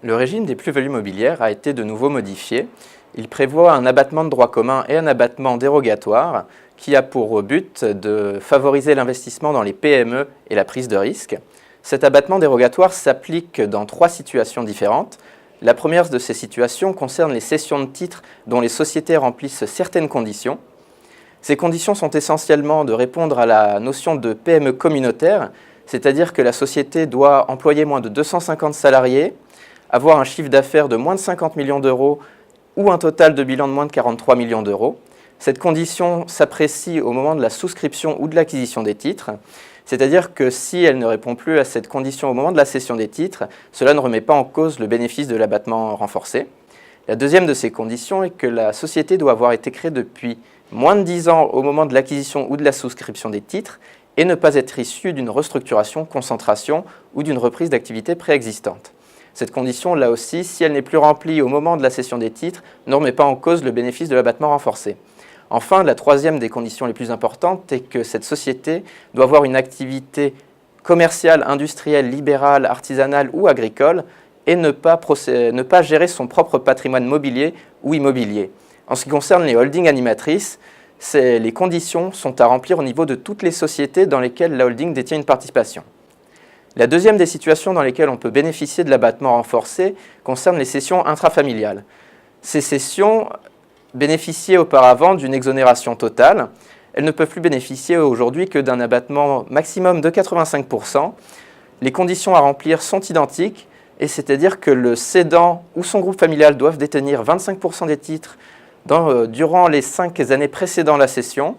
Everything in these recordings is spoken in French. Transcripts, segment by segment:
Le régime des plus-values mobilières a été de nouveau modifié. Il prévoit un abattement de droit commun et un abattement dérogatoire qui a pour but de favoriser l'investissement dans les PME et la prise de risque. Cet abattement dérogatoire s'applique dans 3 situations différentes. La première de ces situations concerne les cessions de titres dont les sociétés remplissent certaines conditions. Ces conditions sont essentiellement de répondre à la notion de PME communautaire, c'est-à-dire que la société doit employer moins de 250 salariés, avoir un chiffre d'affaires de moins de 50 millions d'euros ou un total de bilan de moins de 43 millions d'euros. Cette condition s'apprécie au moment de la souscription ou de l'acquisition des titres, c'est-à-dire que si elle ne répond plus à cette condition au moment de la cession des titres, cela ne remet pas en cause le bénéfice de l'abattement renforcé. La deuxième de ces conditions est que la société doit avoir été créée depuis moins de 10 ans au moment de l'acquisition ou de la souscription des titres et ne pas être issue d'une restructuration, concentration ou d'une reprise d'activité préexistante. Cette condition, là aussi, si elle n'est plus remplie au moment de la cession des titres, ne remet pas en cause le bénéfice de l'abattement renforcé. Enfin, la troisième des conditions les plus importantes est que cette société doit avoir une activité commerciale, industrielle, libérale, artisanale ou agricole et ne pas gérer son propre patrimoine mobilier ou immobilier. En ce qui concerne les holdings animatrices, les conditions sont à remplir au niveau de toutes les sociétés dans lesquelles la holding détient une participation. La deuxième des situations dans lesquelles on peut bénéficier de l'abattement renforcé concerne les cessions intrafamiliales. Ces cessions bénéficiaient auparavant d'une exonération totale. Elles ne peuvent plus bénéficier aujourd'hui que d'un abattement maximum de 85%. Les conditions à remplir sont identiques, et c'est-à-dire que le cédant ou son groupe familial doivent détenir 25% des titres durant les 5 années précédant la cession.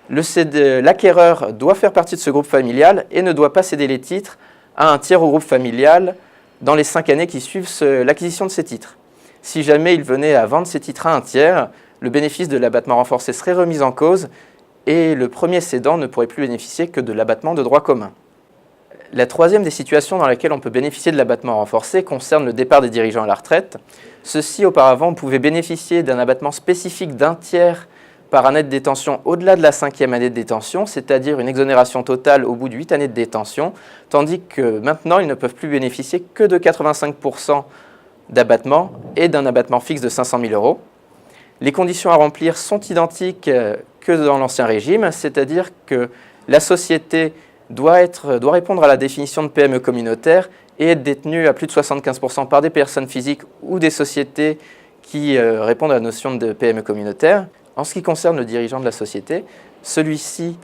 L'acquéreur doit faire partie de ce groupe familial et ne doit pas céder les titres à un tiers au groupe familial dans les 5 années qui suivent l'acquisition de ces titres. Si jamais il venait à vendre ces titres à un tiers, le bénéfice de l'abattement renforcé serait remis en cause et le premier cédant ne pourrait plus bénéficier que de l'abattement de droit commun. La troisième des situations dans laquelle on peut bénéficier de l'abattement renforcé concerne le départ des dirigeants à la retraite. Ceux-ci, auparavant, pouvaient bénéficier d'un abattement spécifique d'un tiers par année de détention au-delà de la 5e année de détention, c'est-à-dire une exonération totale au bout de 8 années de détention, tandis que maintenant, ils ne peuvent plus bénéficier que de 85% d'abattement et d'un abattement fixe de 500 000 euros. Les conditions à remplir sont identiques que dans l'ancien régime, c'est-à-dire que la société doit répondre à la définition de PME communautaire et être détenue à plus de 75% par des personnes physiques ou des sociétés qui répondent à la notion de PME communautaire. En ce qui concerne le dirigeant de la société, celui-ci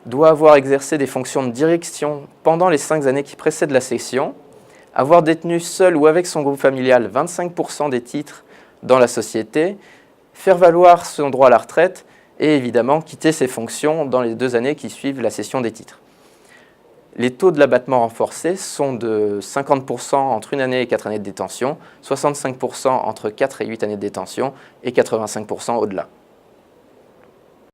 doit avoir exercé des fonctions de direction pendant les 5 années qui précèdent la cession, avoir détenu seul ou avec son groupe familial 25% des titres dans la société, faire valoir son droit à la retraite et évidemment quitter ses fonctions dans les 2 années qui suivent la cession des titres. Les taux de l'abattement renforcé sont de 50% entre 1 année et 4 années de détention, 65% entre 4 et 8 années de détention et 85% au-delà.